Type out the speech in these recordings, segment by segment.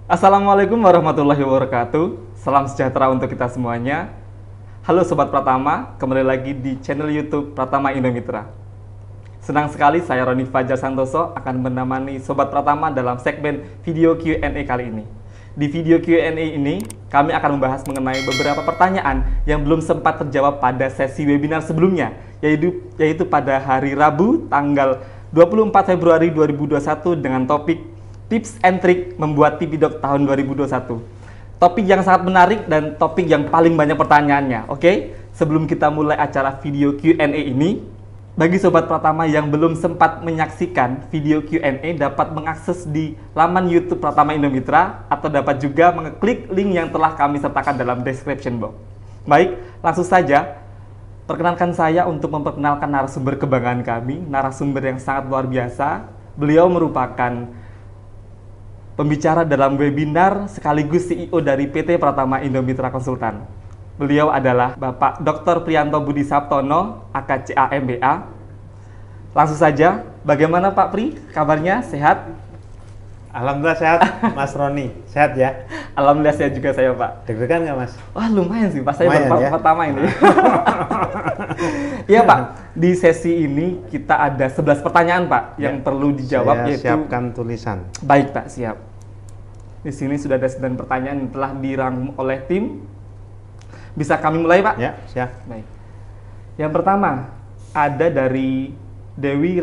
Assalamualaikum warahmatullahi wabarakatuh. Salam sejahtera untuk kita semuanya. Halo Sobat Pratama, kembali lagi di channel YouTube Pratama Indomitra. Senang sekali saya Roni Fajar Santoso akan menemani Sobat Pratama dalam segmen video Q&A kali ini. Di video Q&A ini, kami akan membahas mengenai beberapa pertanyaan yang belum sempat terjawab pada sesi webinar sebelumnya, yaitu pada hari Rabu tanggal 24 Februari 2021 dengan topik Tips and Trick membuat TV Doc tahun 2021. Topik yang sangat menarik dan topik yang paling banyak pertanyaannya. Oke, sebelum kita mulai acara video Q&A ini, bagi Sobat Pratama yang belum sempat menyaksikan video Q&A dapat mengakses di laman YouTube Pratama Indomitra atau dapat juga mengeklik link yang telah kami sertakan dalam description box. Baik, langsung saja. Perkenalkan saya untuk memperkenalkan narasumber kebanggaan kami, narasumber yang sangat luar biasa. Beliau merupakan pembicara dalam webinar sekaligus CEO dari PT Pratama Indomitra Konsultan. Beliau adalah Bapak Dr. Priyanto Budi Saptono, AKCA MBA. Langsung saja, bagaimana Pak Pri? Kabarnya sehat? Alhamdulillah sehat, Mas Roni. Sehat ya? Alhamdulillah sehat juga saya Pak. Deg-degan nggak Mas? Wah lumayan sih Pak, saya Lumayan, baru ya? pertama ini. Iya Pak, di sesi ini kita ada 11 pertanyaan Pak yang perlu dijawab, Saya yaitu... siapkan tulisan. Baik Pak, siap. Di sini sudah ada 9 pertanyaan yang telah dirangkum oleh tim. Bisa kami mulai Pak? Ya, siap. Baik. Yang pertama ada dari Dewi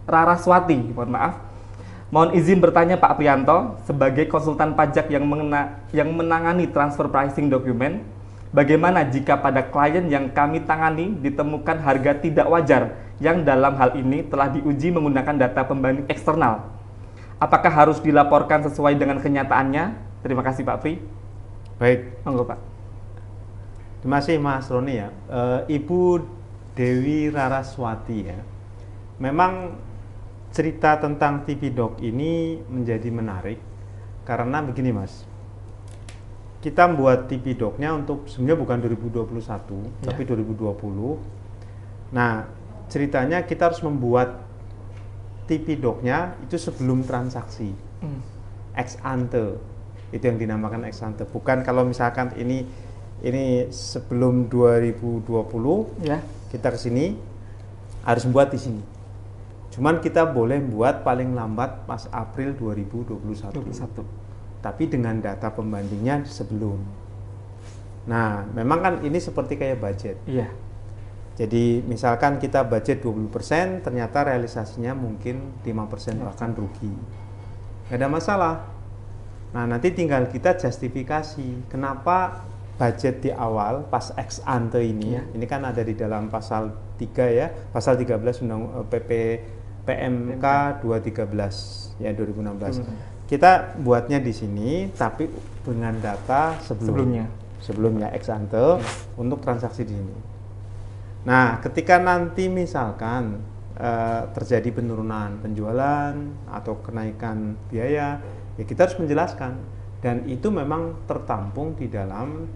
Raraswati, mohon maaf. Mohon izin bertanya Pak Priyanto, sebagai konsultan pajak yang menangani transfer pricing dokumen, bagaimana jika pada klien yang kami tangani ditemukan harga tidak wajar yang dalam hal ini telah diuji menggunakan data pembanding eksternal? Apakah harus dilaporkan sesuai dengan kenyataannya? Terima kasih Pak Pri. Baik. Monggo Pak. Terima kasih Mas Roni ya. Ibu Dewi Raraswati ya. Memang cerita tentang TV Doc ini menjadi menarik karena begini Mas. Kita membuat TV Doc-nya untuk sebenarnya bukan 2021, tapi 2020. Nah, ceritanya kita harus membuat TV Doc-nya itu sebelum transaksi. Ex ante. Itu yang dinamakan ex ante. Bukan kalau misalkan ini sebelum 2020, Ya. kita ke sini harus membuat di sini. Cuman kita boleh buat paling lambat pas April 2021. Tapi dengan data pembandingnya sebelum. Nah, memang kan ini seperti kayak budget. Iya. Jadi misalkan kita budget 20%, ternyata realisasinya mungkin 5% bahkan rugi. Nggak ada masalah. Nah, nanti tinggal kita justifikasi kenapa budget di awal pas ex ante ini, ini kan ada di dalam pasal 3 ya, pasal 13 Undang PMK 213 ya 2016. Kita buatnya di sini tapi dengan data sebelumnya ex ante untuk transaksi di sini. Nah, ketika nanti misalkan terjadi penurunan penjualan atau kenaikan biaya, ya kita harus menjelaskan, dan itu memang tertampung di dalam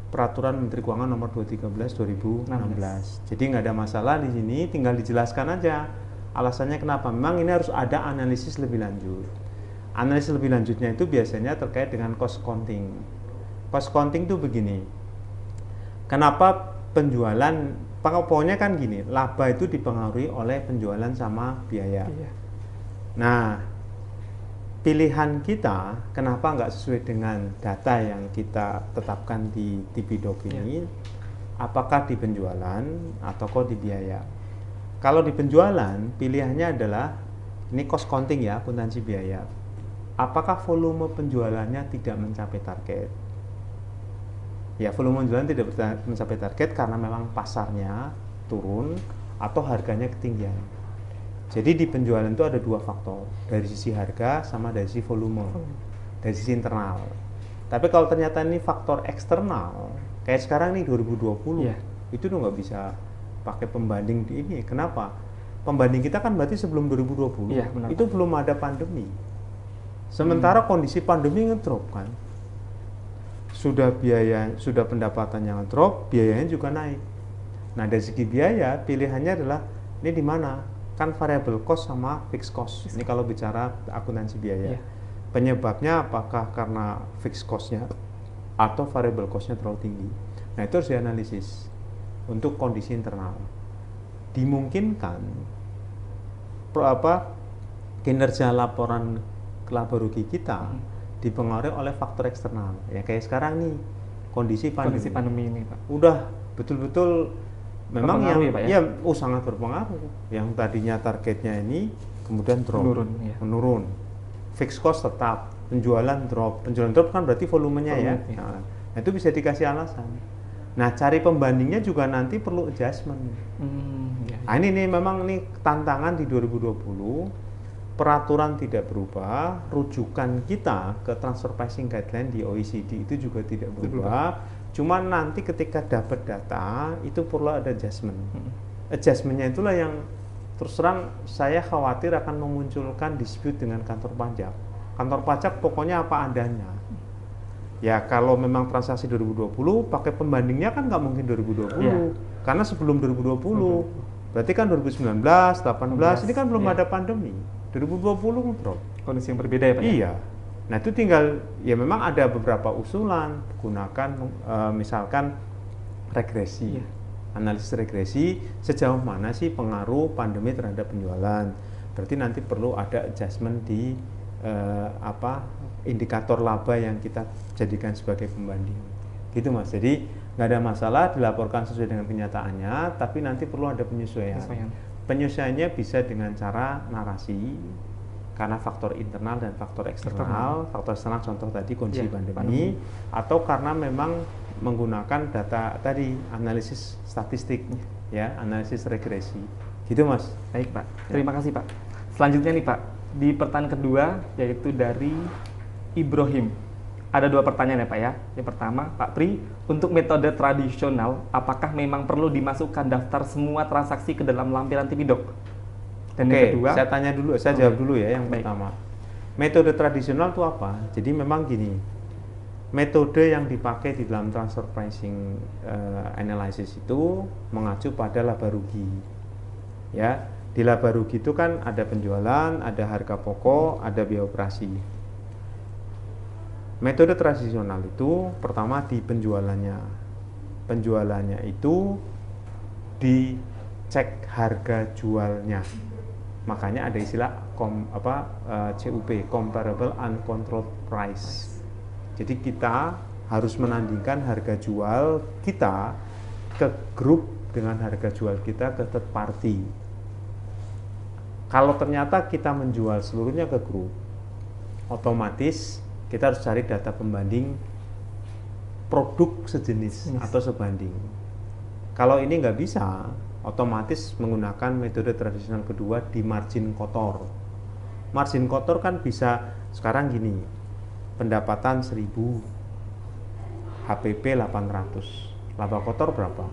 Peraturan Menteri Keuangan Nomor 213 2016. Jadi nggak ada masalah di sini, tinggal dijelaskan aja alasannya kenapa. Memang ini harus ada analisis lebih lanjut. Analisis lebih lanjutnya itu biasanya terkait dengan cost counting. Cost counting itu begini. Kenapa penjualan, pokoknya kan gini, laba itu dipengaruhi oleh penjualan sama biaya. Nah, pilihan kita kenapa nggak sesuai dengan data yang kita tetapkan di TV Doc ini, apakah di penjualan atau kok di biaya. Kalau di penjualan, pilihannya adalah ini cost counting ya, akuntansi biaya. Apakah volume penjualannya tidak mencapai target? Ya, volume penjualan tidak mencapai target karena memang pasarnya turun atau harganya ketinggian. Jadi di penjualan itu ada dua faktor, dari sisi harga sama dari sisi volume, dari sisi internal. Tapi kalau ternyata ini faktor eksternal, kayak sekarang nih 2020, itu tuh nggak bisa pakai pembanding di ini. Kenapa? Pembanding kita kan berarti sebelum 2020, itu belum ada pandemi. Sementara kondisi pandemi ngedrop kan, sudah pendapatannya ngedrop, biayanya juga naik. Nah, dari segi biaya pilihannya adalah ini di mana? Kan variable cost sama fixed cost. Ini kalau bicara akuntansi biaya. Penyebabnya apakah karena fixed cost-nya atau variable cost-nya terlalu tinggi. Nah, itu harus dianalisis untuk kondisi internal. Dimungkinkan kinerja laporan laba rugi kita dipengaruhi oleh faktor eksternal. Ya kayak sekarang nih, kondisi pandemi ini, Pak. Udah betul-betul memang yang ya, Pak, ya? Sangat berpengaruh. Yang tadinya targetnya ini kemudian menurun. Fixed cost tetap, penjualan drop kan berarti volumenya ya. Nah, itu bisa dikasih alasan. Nah, cari pembandingnya juga nanti perlu adjustment. Nah, ini memang tantangan di 2020. Peraturan tidak berubah, rujukan kita ke transfer pricing guideline di OECD itu juga tidak berubah. Cuma nanti ketika dapat data itu perlu ada adjustment. Adjustmentnya itulah yang terus terang saya khawatir akan memunculkan dispute dengan kantor pajak. Kantor pajak pokoknya apa adanya. Ya kalau memang transaksi 2020 pakai pembandingnya kan nggak mungkin 2020, karena sebelum 2020 berarti kan 2019, 18 ini kan belum ada pandemi. 2020 drop. Kondisi yang berbeda ya Pak? Iya. Nah itu tinggal ya memang ada beberapa usulan gunakan misalkan regresi, analisis regresi sejauh mana sih pengaruh pandemi terhadap penjualan. Berarti nanti perlu ada adjustment di indikator laba yang kita jadikan sebagai pembanding. Gitu Mas. Jadi nggak ada masalah dilaporkan sesuai dengan kenyataannya, tapi nanti perlu ada penyesuaian. Penyesuaiannya bisa dengan cara narasi, karena faktor internal dan faktor eksternal. Faktor eksternal contoh tadi kondisi pandemi, atau karena memang menggunakan data tadi, analisis statistik, analisis regresi. Gitu Mas. Baik Pak, terima kasih Pak. Selanjutnya nih Pak, di pertanyaan kedua yaitu dari Ibrahim. Ada 2 pertanyaan ya Pak ya. Yang pertama, Pak Pri, untuk metode tradisional, apakah memang perlu dimasukkan daftar semua transaksi ke dalam lampiran Tipidok? Dan yang kedua, saya jawab dulu ya yang pertama. Metode tradisional itu apa? Jadi memang gini, metode yang dipakai di dalam transfer pricing analysis itu mengacu pada laba rugi. Ya, di laba rugi itu kan ada penjualan, ada harga pokok, ada biaya operasi. Metode tradisional itu pertama di penjualannya. Penjualannya itu dicek harga jualnya. Makanya ada istilah CUP, comparable uncontrolled price. Jadi kita harus menandingkan harga jual kita ke grup dengan harga jual kita ke third party. Kalau ternyata kita menjual seluruhnya ke grup, otomatis kita harus cari data pembanding produk sejenis atau sebanding. Kalau ini nggak bisa, otomatis menggunakan metode tradisional kedua di margin kotor. Margin kotor kan bisa sekarang gini, pendapatan 1000, HPP 800, laba kotor berapa?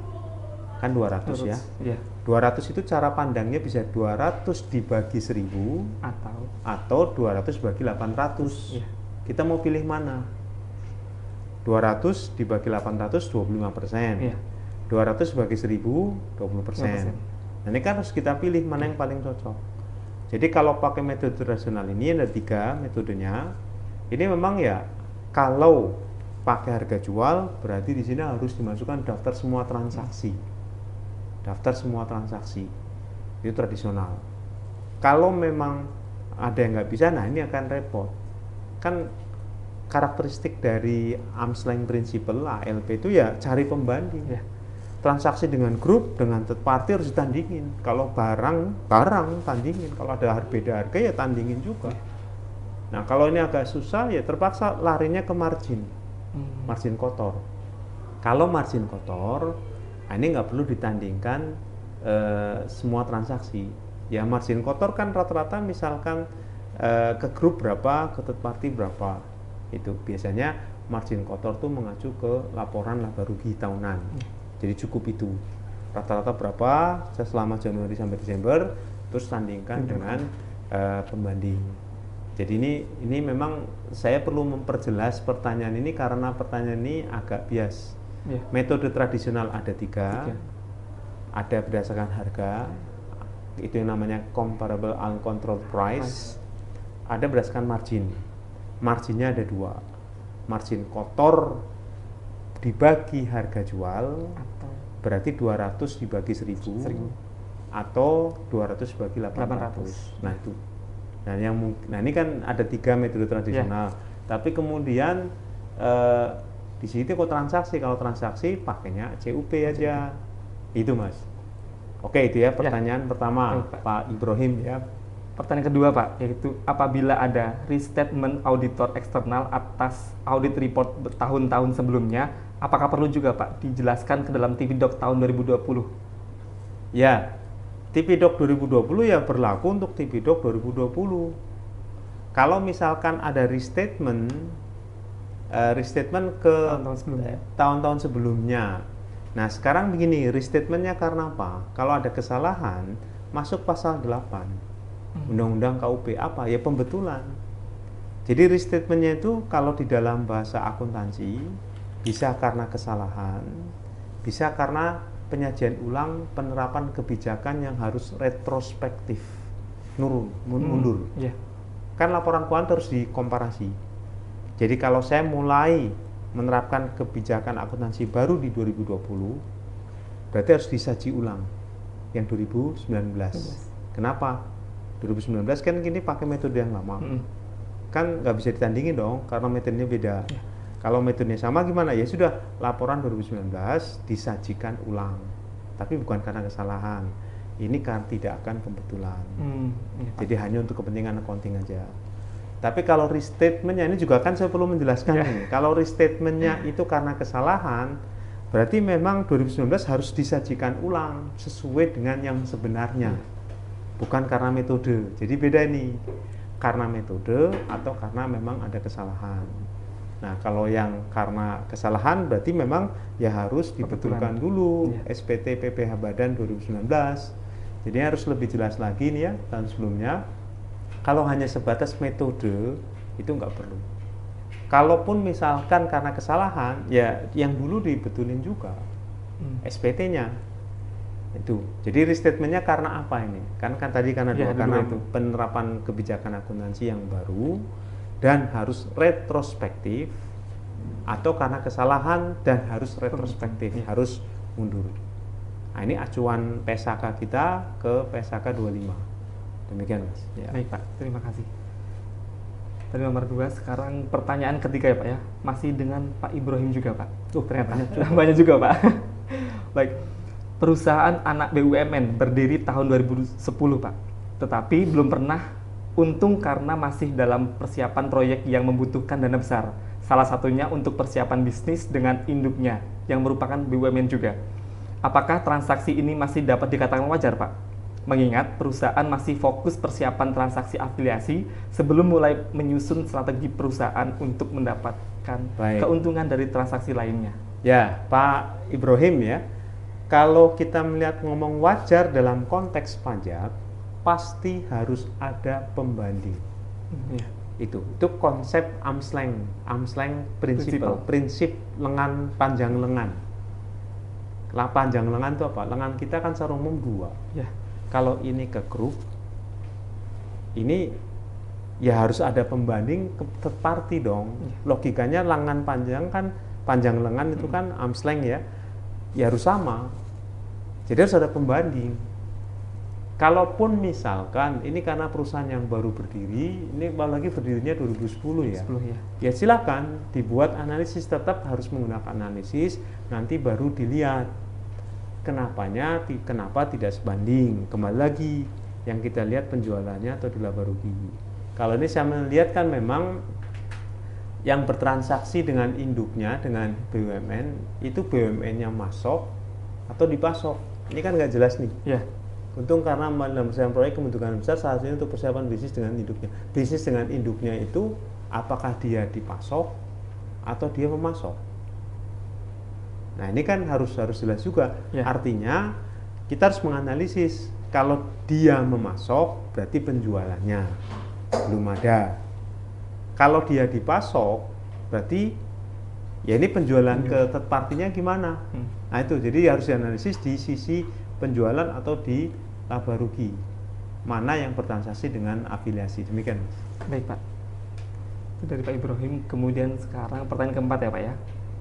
Kan 200 ya. 200 itu cara pandangnya bisa 200 dibagi 1000 atau 200 bagi 800. Kita mau pilih mana? 200 dibagi 800 25%. 200 bagi 1000 20%. Nah, ini kan harus kita pilih mana yang paling cocok. Jadi kalau pakai metode tradisional ini ada 3 metodenya. Ini memang ya kalau pakai harga jual berarti di sini harus dimasukkan daftar semua transaksi. Daftar semua transaksi. Itu tradisional. Kalau memang ada yang nggak bisa, nah ini akan repot. Kan karakteristik dari arm's length principle ALP itu ya cari pembanding. Transaksi dengan grup, dengan third party harus ditandingin. Kalau barang tandingin. Kalau ada beda harga ya tandingin juga. Nah kalau ini agak susah ya terpaksa larinya ke margin kotor. Kalau margin kotor, ini nggak perlu ditandingkan semua transaksi. Ya margin kotor kan rata-rata misalkan ke grup berapa, ke third party berapa. Itu biasanya margin kotor tuh mengacu ke laporan laba rugi tahunan. Jadi cukup itu. Rata-rata berapa selama Januari sampai Desember, terus tandingkan dengan pembanding. Jadi ini memang saya perlu memperjelas pertanyaan ini karena pertanyaan ini agak bias. Metode tradisional ada 3. Ada berdasarkan harga, itu yang namanya comparable uncontrolled price. Ada berdasarkan margin. marginnya ada dua, margin kotor dibagi harga jual Atau berarti 200 dibagi 1000 atau 200 dibagi 800. Nah itu. Nah ini kan ada 3 metode tradisional. Tapi kemudian di situ kok transaksi, kalau transaksi pakainya CUP aja. Itu Mas. Oke itu ya pertanyaan pertama Pak Ibrahim ya. Pertanyaan kedua Pak, yaitu apabila ada restatement auditor eksternal atas audit report tahun-tahun sebelumnya, apakah perlu juga Pak dijelaskan ke dalam TV Doc tahun 2020? Ya, TV Doc 2020 ya berlaku untuk TV Doc 2020. Kalau misalkan ada restatement ke tahun-tahun sebelumnya. Nah sekarang begini, restatementnya karena apa? Kalau ada kesalahan, masuk pasal 8 Undang-Undang KUP apa? Ya pembetulan. Jadi restatementnya itu kalau di dalam bahasa akuntansi bisa karena kesalahan, bisa karena penyajian ulang penerapan kebijakan yang harus retrospektif, mundur. Kan laporan keuangan terus dikomparasi. Jadi kalau saya mulai menerapkan kebijakan akuntansi baru di 2020, berarti harus disaji ulang yang 2019. Kenapa? 2019 kan kini pakai metode yang lama, kan nggak bisa ditandingin dong karena metodenya beda. Kalau metodenya sama gimana? Ya sudah, laporan 2019 disajikan ulang, tapi bukan karena kesalahan. Ini kan tidak akan kebetulan. Jadi hanya untuk kepentingan accounting aja. Tapi kalau restatementnya ini juga kan saya perlu menjelaskan nih. Kalau restatementnya itu karena kesalahan, berarti memang 2019 harus disajikan ulang sesuai dengan yang sebenarnya. Bukan karena metode. Jadi beda ini, karena metode atau karena memang ada kesalahan. Nah kalau yang karena kesalahan berarti memang ya harus dibetulkan dulu SPT PPh Badan 2019. Jadi harus lebih jelas lagi nih ya tahun sebelumnya. Kalau hanya sebatas metode itu nggak perlu. Kalaupun misalkan karena kesalahan, ya yang dulu dibetulin juga SPT-nya. Itu. Jadi restatementnya karena apa ini? Kan tadi karena karena itu penerapan kebijakan akuntansi yang baru dan harus retrospektif, atau karena kesalahan dan harus retrospektif, harus mundur. Nah, ini acuan PSAK kita ke PSAK 25. Demikian Mas. Ya. Baik Pak, terima kasih. Tadi nomor 2, sekarang pertanyaan ketiga ya Pak ya. Masih dengan Pak Ibrahim juga Pak. Ternyata banyak juga Pak. Baik. Perusahaan anak BUMN berdiri tahun 2010 Pak, tetapi belum pernah untung karena masih dalam persiapan proyek yang membutuhkan dana besar. Salah satunya untuk persiapan bisnis dengan induknya yang merupakan BUMN juga. Apakah transaksi ini masih dapat dikatakan wajar Pak? Mengingat perusahaan masih fokus persiapan transaksi afiliasi sebelum mulai menyusun strategi perusahaan untuk mendapatkan keuntungan dari transaksi lainnya. Ya Pak Ibrahim ya. Kalau kita melihat ngomong wajar dalam konteks pajak, pasti harus ada pembanding. Itu konsep arm's length prinsip lengan panjang lengan. Panjang lengan itu apa? Lengan kita kan secara umum 2. Kalau ini ke grup, ini ya harus ada pembanding ke third party dong. Logikanya lengan panjang kan, panjang lengan itu kan arm's length ya. Ya harus sama. Jadi harus ada pembanding. Kalaupun misalkan ini karena perusahaan yang baru berdiri, ini apalagi berdirinya 2010 ya. Ya silakan dibuat analisis, tetap harus menggunakan analisis, nanti baru dilihat kenapa tidak sebanding. Kembali lagi yang kita lihat penjualannya atau di laba rugi. Kalau ini saya melihat kan memang yang bertransaksi dengan induknya, dengan BUMN, itu BUMN-nya masuk atau dipasok. Ini kan nggak jelas nih. Untung karena dalam persiapan proyek kebutuhan besar, salah satunya untuk persiapan bisnis dengan induknya. Bisnis dengan induknya itu apakah dia dipasok atau dia memasok? Nah ini kan harus jelas juga. Artinya kita harus menganalisis. Kalau dia memasok, berarti penjualannya belum ada. Kalau dia dipasok, berarti ya ini penjualan ke third party-nya gimana? Nah itu, jadi harus dianalisis di sisi penjualan atau di laba rugi. Mana yang bertransaksi dengan afiliasi, demikian Mas. Baik Pak. Itu dari Pak Ibrahim. Kemudian sekarang pertanyaan keempat ya Pak ya,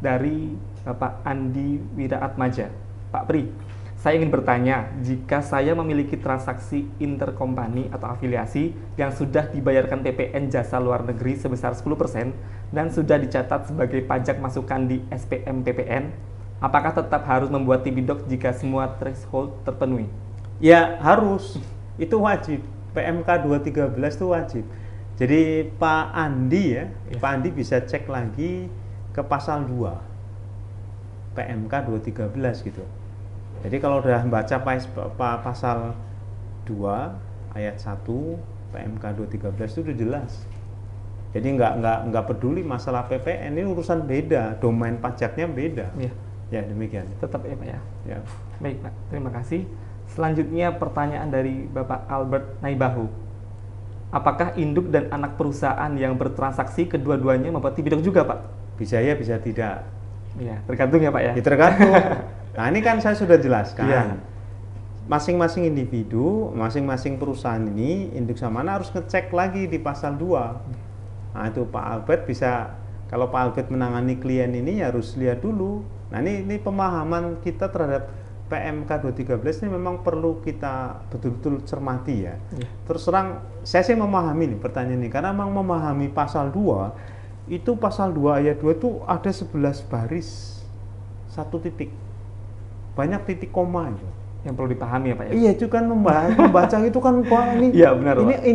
dari Bapak Andi Wiraatmaja. Pak Pri, saya ingin bertanya, jika saya memiliki transaksi interkompani atau afiliasi yang sudah dibayarkan PPN jasa luar negeri sebesar 10% dan sudah dicatat sebagai pajak masukan di SPM PPN, apakah tetap harus membuat TPDoc jika semua threshold terpenuhi? Ya harus, itu wajib. PMK 213 itu wajib. Jadi Pak Andi ya, Pak Andi bisa cek lagi ke pasal 2 PMK 213 gitu. Jadi kalau udah baca pasal 2 ayat 1 PMK 213 itu udah jelas. Jadi nggak peduli masalah PPN, ini urusan beda, domain pajaknya beda. Ya, ya demikian. Tetap ya Pak ya. Ya. Baik Pak, terima kasih. Selanjutnya pertanyaan dari Bapak Albert Naibahu. Apakah induk dan anak perusahaan yang bertransaksi kedua-duanya membuat TPDoc juga Pak? Bisa ya, bisa tidak. Ya, tergantung ya Pak ya. Ya tergantung. Nah ini kan saya sudah jelaskan. Iya. Masing-masing individu, masing-masing perusahaan ini induk sama mana harus ngecek lagi di pasal 2. Nah itu Pak Albert bisa, kalau Pak Albert menangani klien ini harus lihat dulu. Nah ini pemahaman kita terhadap PMK 213 ini memang perlu kita betul-betul cermati ya. Terus terang saya sih memahami nih pertanyaan ini, karena memang memahami pasal 2 itu, pasal 2 ayat 2 itu ada 11 baris 1 titik, banyak titik koma itu yang perlu dipahami ya Pak ya. Iya, itu kan membaca itu kan Pak ini. Iya benar ini Pak.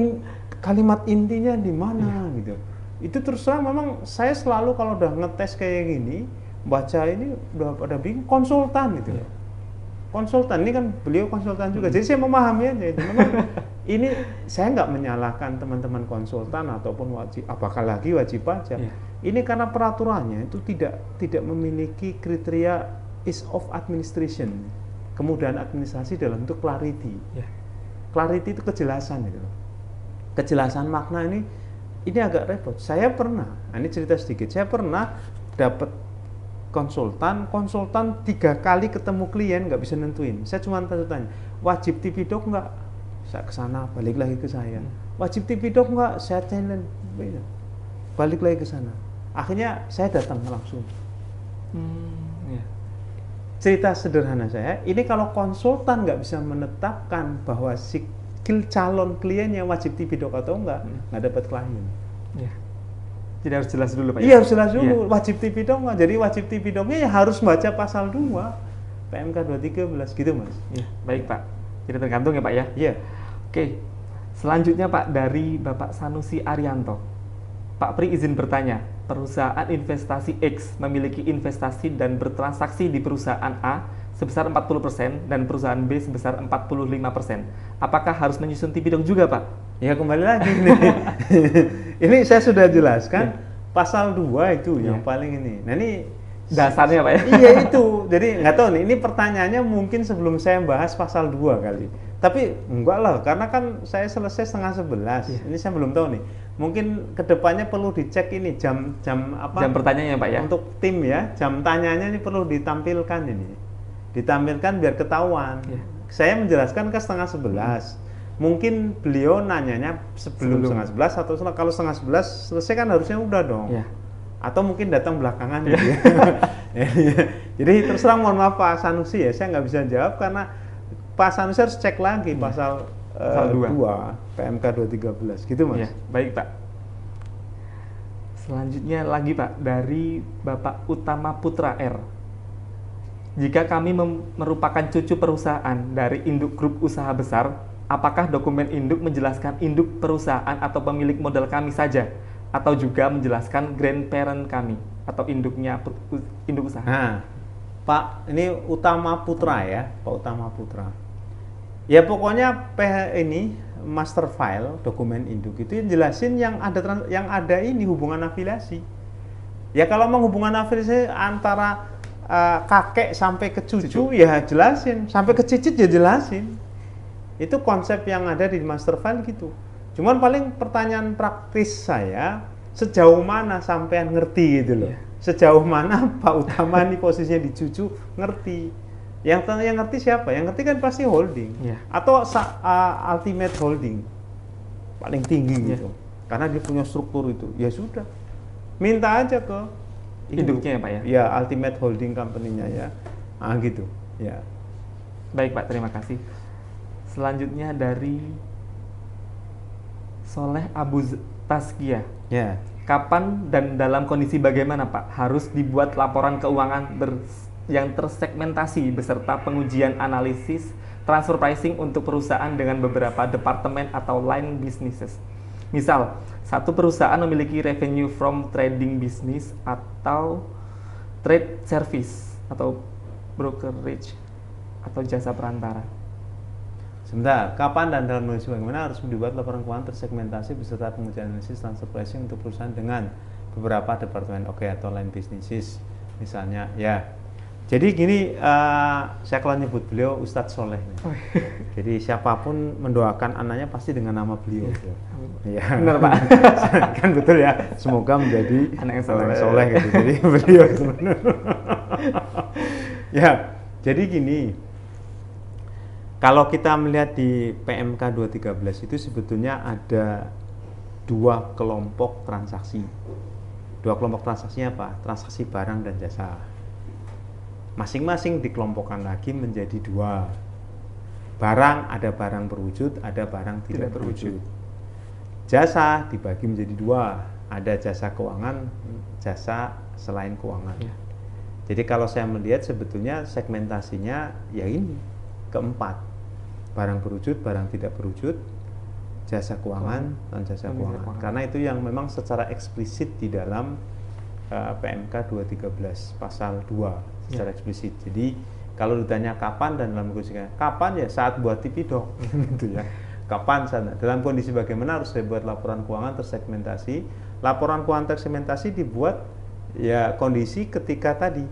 Kalimat intinya di mana gitu. Itu terus terang memang saya selalu kalau udah ngetes kayak gini, baca ini udah pada bingung, konsultan gitu. Konsultan ini kan beliau konsultan juga, jadi saya memahami aja itu. Memang ini saya nggak menyalahkan teman-teman konsultan ataupun wajib, apalagi wajib pajak. Ini karena peraturannya itu tidak memiliki kriteria ease of administration, kemudahan administrasi dalam bentuk clarity. Clarity itu kejelasan gitu. Kejelasan makna ini agak repot. Saya pernah, ini cerita sedikit, saya pernah dapat konsultan 3 kali ketemu klien nggak bisa nentuin. Saya cuma tanya, wajib TPDoc nggak? Saya kesana, balik lagi ke saya. Wajib TPDoc nggak? Saya challenge, balik lagi ke sana. Akhirnya saya datang langsung. Cerita sederhana saya, ini kalau konsultan nggak bisa menetapkan bahwa si calon kliennya wajib TPDoc atau nggak dapat klien. Jadi harus jelas dulu Pak ya? Iya harus jelas dulu, wajib TPDoc nggak? Jadi wajib TPDoc-nya ya harus baca pasal 2 PMK 213 gitu Mas. Baik Pak, jadi tergantung ya Pak ya? Iya. Oke, selanjutnya Pak dari Bapak Sanusi Arianto. Pak Pri izin bertanya, perusahaan investasi X memiliki investasi dan bertransaksi di perusahaan A sebesar 40% dan perusahaan B sebesar 45%. Apakah harus menyusun TPDoc juga Pak? Ya kembali lagi nih. Ini saya sudah jelaskan pasal 2 itu yang paling ini. Nah ini dasarnya Pak ya? Iya itu. Jadi nggak tahu nih, ini pertanyaannya mungkin sebelum saya bahas pasal 2 kali. Tapi enggak lah, karena kan saya selesai 10:30. Ini saya belum tahu nih. Mungkin kedepannya perlu dicek ini jam apa? Jam pertanyaannya Pak ya? Untuk tim ya, jam tanyanya ini perlu ditampilkan ini. Ditampilkan biar ketahuan. Saya menjelaskan ke 10:30. Mungkin beliau nanyanya sebelum 10:30 atau kalau 10:30 selesai kan harusnya udah dong. Atau mungkin datang belakangan gitu ya. Jadi terus terang mohon maaf Pak Sanusi ya, saya nggak bisa jawab karena Pak Sanusi harus cek lagi pasal 2 PMK 213 gitu Mas. Baik Pak. Selanjutnya lagi Pak dari Bapak Utama Putra R. Jika kami merupakan cucu perusahaan dari induk grup usaha besar, apakah dokumen induk menjelaskan induk perusahaan atau pemilik modal kami saja, atau juga menjelaskan grandparent kami atau induknya induk usaha? Nah, Pak, ini Utama Putra ya, Pak Utama Putra. Ya pokoknya ini master file dokumen induk itu jelasin yang ada ini hubungan afiliasi. Ya kalau mau hubungan afiliasi antara kakek sampai ke cucu ya jelasin, sampai ke cicit ya jelasin. Itu konsep yang ada di master file gitu. Cuman paling pertanyaan praktis saya, sejauh mana sampean ngerti gitu loh. Sejauh mana Pak Utama nih posisinya di cucu ngerti. Yang ngerti siapa? Yang ngerti kan pasti holding. Atau ultimate holding. Paling tinggi gitu. karena dia punya struktur itu. Ya sudah, minta aja ke Induknya ya Pak ya? Ya, Ultimate Holding Company-nya ya. Gitu. Ya. Baik Pak, terima kasih. Selanjutnya dari Soleh Abu Tazkiyah. Ya. Kapan dan dalam kondisi bagaimana Pak harus dibuat laporan keuangan yang tersegmentasi beserta pengujian analisis transfer pricing untuk perusahaan dengan beberapa departemen atau line businesses? Misal, satu perusahaan memiliki revenue from trading business atau trade service atau brokerage atau jasa perantara. Sebentar, kapan dan dalam kondisi bagaimana harus dibuat laporan keuangan tersegmentasi beserta pengujian analisis transfer pricing untuk perusahaan dengan beberapa departemen atau line businesses misalnya ya. Jadi gini, saya kalau nyebut beliau Ustadz Soleh. Jadi siapapun mendoakan anaknya pasti dengan nama beliau. Ya. Benar Pak. Kan betul ya. Semoga menjadi anak yang soleh gitu. Jadi beliau. Ya. Jadi gini. Kalau kita melihat di PMK 213 itu sebetulnya ada dua kelompok transaksi. Dua kelompok transaksinya apa? Transaksi barang dan jasa. Masing-masing dikelompokkan lagi menjadi dua. Barang, ada barang berwujud, ada barang tidak berwujud. Jasa dibagi menjadi dua, ada jasa keuangan, jasa selain keuangan. Ya. Jadi kalau saya melihat sebetulnya segmentasinya ya ini keempat, barang berwujud, barang tidak berwujud, jasa keuangan dan jasa keuangan. Karena itu yang memang secara eksplisit di dalam PMK 213 pasal 2 secara eksplisit. Jadi kalau ditanya kapan dan dalam kondisi kapan ya saat buat TV dong gitu ya. Kapan sana dalam kondisi bagaimana harus dibuat laporan keuangan tersegmentasi. Laporan keuangan tersegmentasi dibuat ya kondisi ketika tadi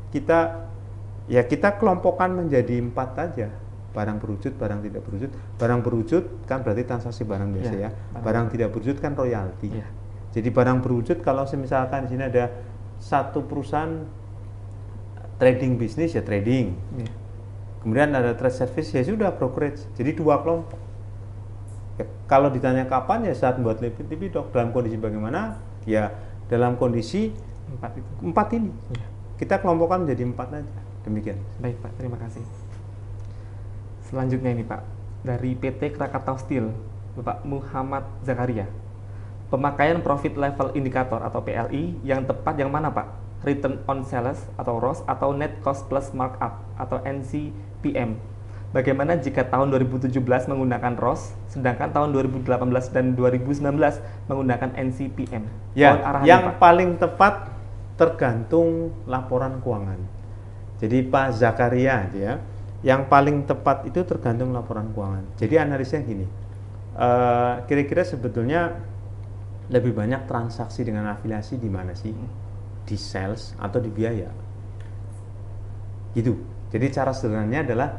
kita kelompokkan menjadi 4 aja. Barang berwujud, barang tidak berwujud. Barang berwujud kan berarti transaksi barang biasa ya. Barang tidak berwujud kan royalti. Ya. Jadi barang berwujud kalau misalkan di sini ada satu perusahaan trading bisnis ya trading. Ya. Kemudian ada trade service ya sudah brokerage. Jadi dua kelompok. Ya, kalau ditanya kapan ya saat buat TV dok dalam kondisi bagaimana? Ya dalam kondisi 4 ini. Ya. Kita kelompokkan menjadi 4 aja. Demikian. Baik Pak, terima kasih. Selanjutnya ini Pak, dari PT Krakatau Steel, Bapak Muhammad Zakaria. Pemakaian Profit Level Indicator atau PLI yang tepat yang mana Pak? Return on Sales atau ROS atau Net Cost Plus Markup atau NCPM? Bagaimana jika tahun 2017 menggunakan ROS, sedangkan tahun 2018 dan 2019 menggunakan NCPM? Ya, yang Pak paling tepat tergantung laporan keuangan. Jadi Pak Zakaria ya, yang paling tepat itu tergantung laporan keuangan. Jadi analisnya gini, kira-kira sebetulnya lebih banyak transaksi dengan afiliasi di mana sih? Di sales atau di biaya? Gitu. Jadi cara sederhananya adalah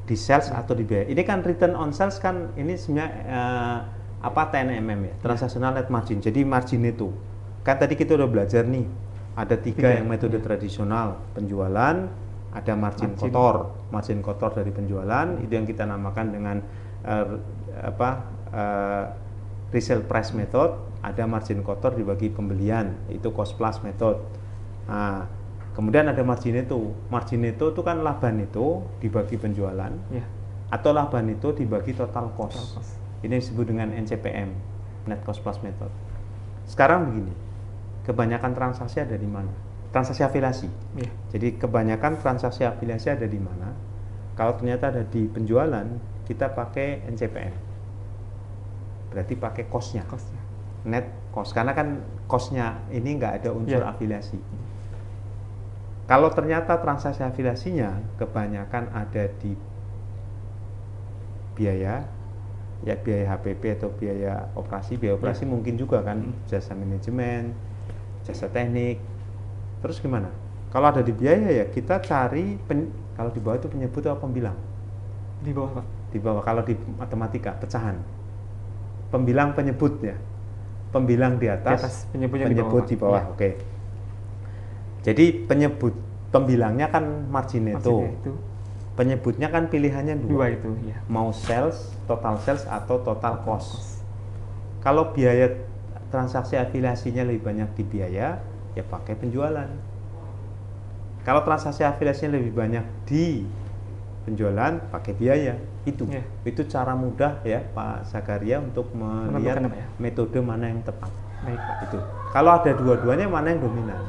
di sales atau di biaya. Ini kan return on sales kan ini sebenarnya TNMM ya, transactional net margin. Jadi margin itu kan tadi kita udah belajar nih, ada 3 yang metode tradisional penjualan, ada margin kotor dari penjualan, itu yang kita namakan dengan resale price method, ada margin kotor dibagi pembelian, itu cost plus method. Nah, kemudian ada margin itu kan laba neto dibagi penjualan, atau laba neto dibagi total cost. Ini disebut dengan NCPM, net cost plus method. Sekarang begini, kebanyakan transaksi ada di mana? Transaksi afiliasi. Jadi kebanyakan transaksi afiliasi ada di mana? Kalau ternyata ada di penjualan, kita pakai NCPM. Berarti pakai cost-nya. Net cost. Karena kan cost-nya ini nggak ada unsur afiliasi. Kalau ternyata transaksi afiliasinya kebanyakan ada di biaya, ya biaya HPP atau biaya operasi. Biaya operasi mungkin juga kan, jasa manajemen, jasa teknik. Terus gimana? Kalau ada di biaya ya kita cari, kalau di bawah itu penyebut atau pembilang? Di bawah Pak? Di bawah, kalau di matematika, pecahan. Pembilang penyebut ya. Pembilang di atas penyebut di bawah. Oke. Jadi pembilangnya kan margin neto. Penyebutnya kan pilihannya 2 itu ya. Mau sales, total sales atau total cost. Kalau biaya transaksi afiliasinya lebih banyak di biaya, ya pakai penjualan. Kalau transaksi afiliasinya lebih banyak di penjualan, pakai biaya. Itu cara mudah ya Pak Zakaria untuk melihat Menentukan apa ya? metode mana yang tepat. Baik Pak. Itu. Kalau ada dua-duanya, mana yang dominan?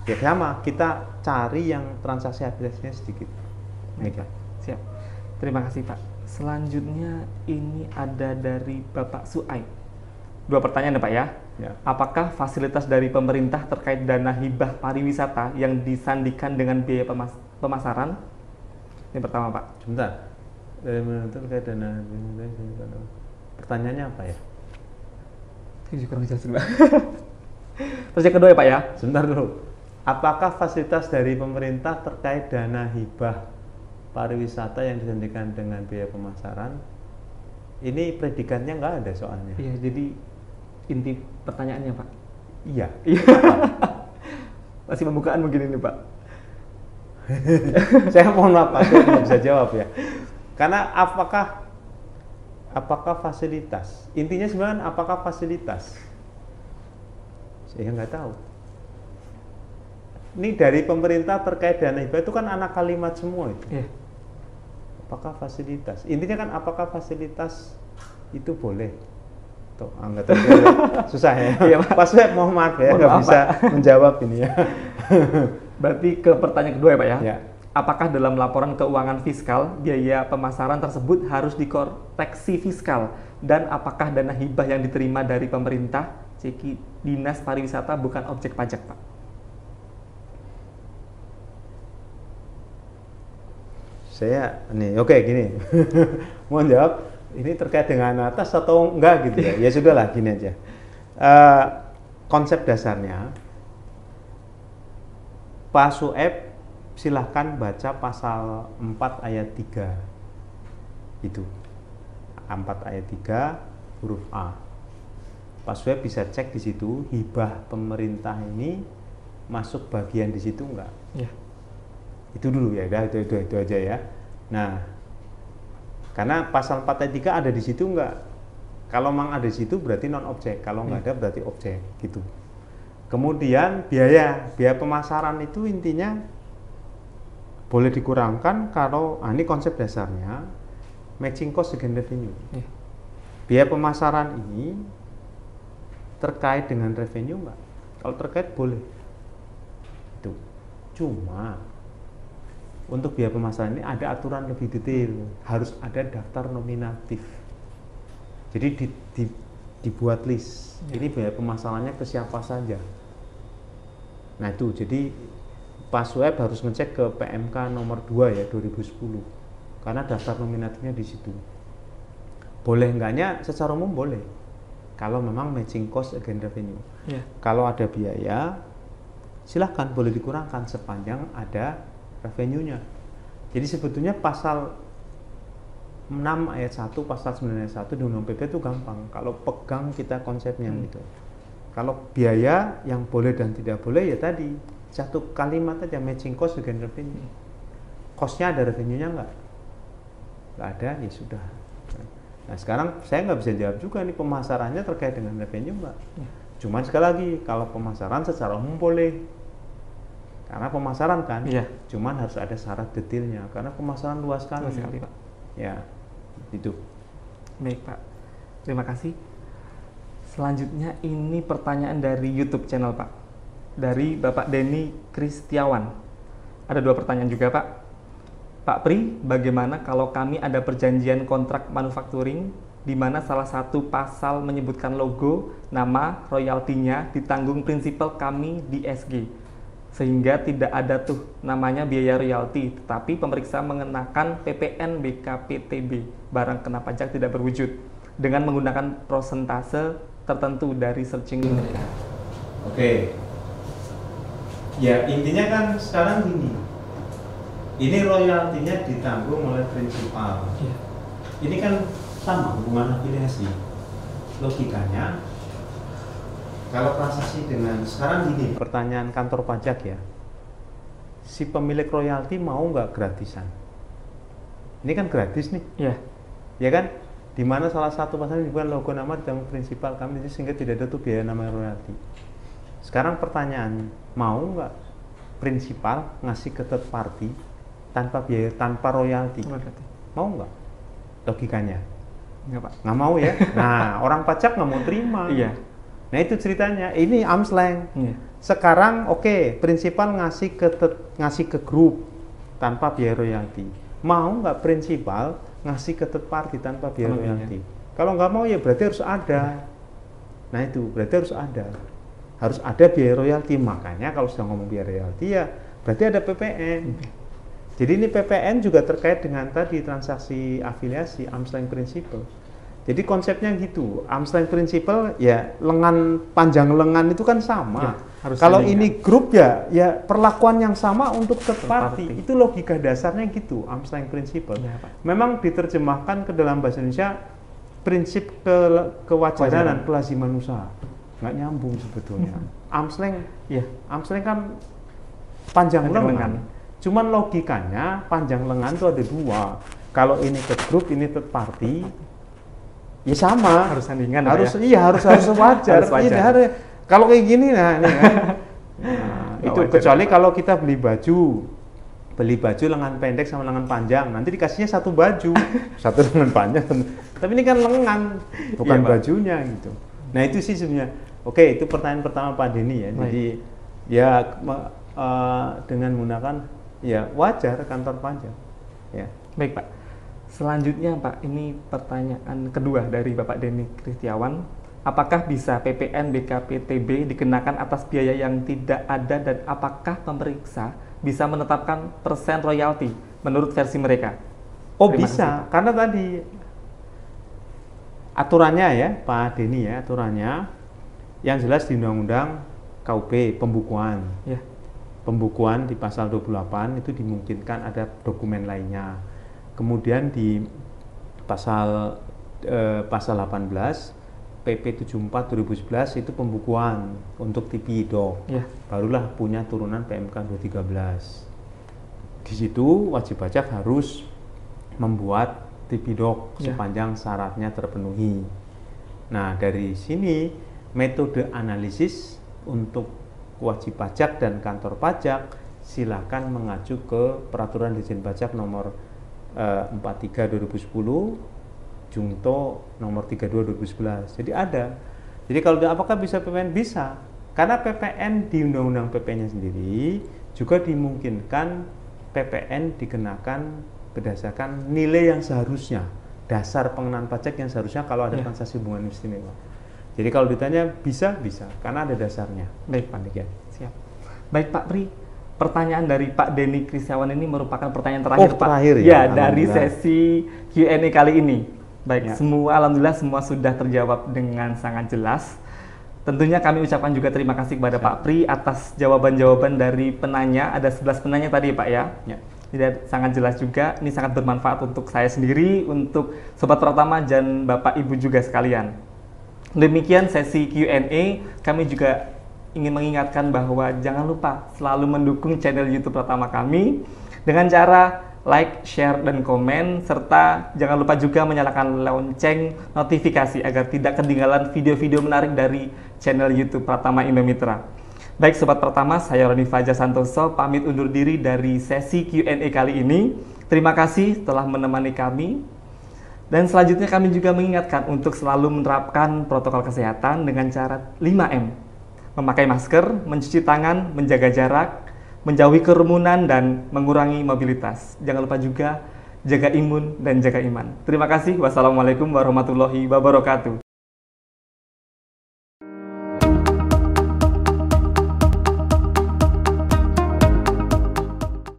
Ya sama, kita cari yang transaksi afiliasinya sedikit. Baik, Pak. Siap. Terima kasih Pak. Selanjutnya ini ada dari Bapak Suaib. 2 pertanyaan ya Pak ya. Ya. Apakah fasilitas dari pemerintah terkait dana hibah pariwisata yang disandikan dengan biaya pemasaran? Ini pertama Pak. Sebentar. Dari menuntut terkait dana. Pertanyaannya apa ya? Ini kurang jelas Pak. Terus yang kedua ya Pak ya. Sebentar dulu. Apakah fasilitas dari pemerintah terkait dana hibah pariwisata yang disandikan dengan biaya pemasaran? Ini predikatnya nggak ada soalnya. Iya, jadi inti pertanyaannya Pak. Iya. Masih pembukaan mungkin ini Pak. Saya mohon maaf, Pak, saya tidak bisa jawab ya. Karena apakah fasilitas? Intinya sebenarnya apakah fasilitas? Saya nggak tahu. Ini dari pemerintah terkait dana hibah itu kan anak kalimat semua itu. Iya. Apakah fasilitas? Intinya kan apakah fasilitas itu boleh? Tuh, nggak tahu, susah ya. Iya, Pak. Pas saya mohon maaf ya, nggak bisa menjawab ini ya. Berarti ke pertanyaan kedua ya Pak ya. Ya. Apakah dalam laporan keuangan fiskal biaya pemasaran tersebut harus dikoreksi fiskal, dan apakah dana hibah yang diterima dari pemerintah ceki dinas pariwisata bukan objek pajak Pak? Saya nih, oke gini. Mohon jawab, ini terkait dengan atas atau enggak gitu ya? Ya sudahlah, gini aja. Konsep dasarnya, Pak Sueb silahkan baca pasal 4 ayat 3 itu 4 ayat 3 huruf A. Pak Sueb bisa cek di situ hibah pemerintah ini masuk bagian di situ enggak? Ya. Itu dulu ya, itu aja ya. Nah, karena pasal 4 ayat 3 ada di situ enggak? Kalau memang ada di situ berarti non objek, kalau enggak ada berarti objek gitu. Kemudian biaya pemasaran itu intinya boleh dikurangkan kalau ini konsep dasarnya matching cost dengan revenue. Ya. Biaya pemasaran ini terkait dengan revenue enggak? Kalau terkait boleh. Itu. Cuma untuk biaya pemasaran ini ada aturan lebih detail, harus ada daftar nominatif. Jadi dibuat list. Ya. Ini biaya pemasarannya ke siapa saja. Nah itu, jadi Pak Sueb harus ngecek ke PMK nomor 2 ya 2010, karena daftar nominatifnya di situ. Boleh enggaknya secara umum boleh, kalau memang matching cost against revenue. Ya. Kalau ada biaya, silahkan boleh dikurangkan sepanjang ada revenue-nya. Jadi sebetulnya pasal 6 ayat 1, pasal 9 ayat 1 di Undang-Undang PP itu gampang. Kalau pegang kita konsepnya gitu. Kalau biaya yang boleh dan tidak boleh ya tadi satu kalimat aja, matching cost dengan revenue. Cost-nya ada, revenue-nya enggak? Enggak ada, ya sudah. Nah sekarang saya nggak bisa jawab juga nih pemasarannya terkait dengan revenue enggak. Cuman sekali lagi, kalau pemasaran secara umum boleh. Karena pemasaran kan, cuman harus ada syarat detailnya. Karena pemasaran luas sekali. Luas sekali Pak. Ya, itu. Baik Pak, terima kasih. Selanjutnya ini pertanyaan dari YouTube channel Pak, dari Bapak Denny Kristiawan. Ada 2 pertanyaan juga Pak. Pak Pri, bagaimana kalau kami ada perjanjian kontrak manufacturing di mana salah satu pasal menyebutkan logo, nama, royaltinya ditanggung prinsipal kami di SG, sehingga tidak ada tuh namanya biaya royalti, tetapi pemeriksa mengenakan PPN BKPTB, barang kena pajak tidak berwujud, dengan menggunakan prosentase tertentu dari searching mereka. Oke. Ya intinya kan sekarang gini, ini royaltinya ditanggung oleh prinsipal. Ya. Ini kan sama hubungan afiliasi. Logikanya, kalau transaksi dengan sekarang gini, pertanyaan kantor pajak ya, si pemilik royalti mau nggak gratisan? Ini kan gratis nih, Ya. ya kan? di mana salah satu pasal bukan logo nama di tanggung prinsipal kami, sehingga tidak ada tuh biaya nama royalti. Sekarang pertanyaan, mau nggak prinsipal ngasih ke third party tanpa biaya, tanpa royalti? Mau nggak? Logikanya? Nggak, Pak. Nggak mau ya? Nah, orang pajak nggak mau terima. Iya. Nah itu ceritanya, ini arm's length. Iya. Sekarang oke, prinsipal ngasih ke grup tanpa biaya royalti. Mau nggak prinsipal ngasih ke third party tanpa biaya royalti? Kalau nggak mau ya berarti harus ada. Nah itu berarti harus ada biaya royalti. Makanya kalau sudah ngomong biaya royalti ya berarti ada PPN. Jadi ini PPN juga terkait dengan tadi transaksi afiliasi, arm's length principle. Jadi konsepnya gitu, arm's length principle ya panjang lengan itu kan sama. Ya, kalau ini grup ya perlakuan yang sama untuk third party. Itu logika dasarnya gitu, arm's length principle. Ya, memang diterjemahkan ke dalam bahasa Indonesia prinsip kewajaran dan kelaziman usaha. Nggak nyambung sebetulnya. Arm's length, arm's length kan panjang lengan. Cuman logikanya panjang lengan itu ada dua. Kalau ini ke grup, ini third party, ya sama. Harus sandingan. Harus wajar. Kalau kayak gini nah ini kan. Nah, itu kecuali kalau kita beli baju lengan pendek sama lengan panjang, nanti dikasihnya satu baju, satu lengan panjang. Tapi ini kan lengan, bukan bajunya gitu. Nah itu sih sebenarnya. Oke, itu pertanyaan pertama Pak Denny ya. Jadi ya dengan menggunakan ya wajar kantor pajak. Ya. Baik Pak. Selanjutnya Pak, ini pertanyaan kedua dari Bapak Denny Kristiawan. Apakah bisa PPN BKPTB dikenakan atas biaya yang tidak ada dan apakah pemeriksa bisa menetapkan persen royalti menurut versi mereka? Oh bisa, karena tadi aturannya ya Pak Denny ya, aturannya yang jelas di Undang-Undang KUP pembukuan. Ya. Pembukuan di pasal 28 itu dimungkinkan ada dokumen lainnya. Kemudian di pasal 18 PP 74 2011 itu pembukuan untuk TPI-Doc. Ya. Barulah punya turunan PMK 213. Di situ wajib pajak harus membuat TPI-Doc sepanjang syaratnya terpenuhi. Nah, dari sini metode analisis untuk wajib pajak dan kantor pajak silakan mengacu ke Peraturan Dirjen Pajak nomor 43 2010 Jungto nomor 32 2011. Jadi ada. Jadi kalau apakah bisa PPN? Bisa. Karena PPN di Undang-Undang PPN-nya sendiri juga dimungkinkan PPN dikenakan berdasarkan nilai yang seharusnya, dasar pengenaan pajak yang seharusnya kalau ada transaksi hubungan istimewa. Jadi kalau ditanya bisa, karena ada dasarnya. Baik Pak Denny. Siap. Baik Pak Pri, pertanyaan dari Pak Denny Kristiawan ini merupakan pertanyaan terakhir Pak. Terakhir ya dari sesi Q&A kali ini. Baik, alhamdulillah semua sudah terjawab dengan sangat jelas. Tentunya kami ucapkan juga terima kasih kepada Pak Pri atas jawaban-jawaban dari penanya. Ada 11 penanya tadi Pak ya. Jadi sangat jelas juga, ini sangat bermanfaat untuk saya sendiri, untuk Sobat Pratama dan Bapak Ibu juga sekalian. Demikian sesi Q&A, kami juga ingin mengingatkan bahwa jangan lupa selalu mendukung channel YouTube Pratama kami dengan cara like, share, dan komen, serta jangan lupa juga menyalakan lonceng notifikasi agar tidak ketinggalan video-video menarik dari channel YouTube Pratama Indomitra. Baik Sobat Pratama, saya Roni Fajar Santoso pamit undur diri dari sesi Q&A kali ini. Terima kasih telah menemani kami. Dan selanjutnya kami juga mengingatkan untuk selalu menerapkan protokol kesehatan dengan cara 5M. Memakai masker, mencuci tangan, menjaga jarak, menjauhi kerumunan, dan mengurangi mobilitas. Jangan lupa juga jaga imun dan jaga iman. Terima kasih. Wassalamualaikum warahmatullahi wabarakatuh.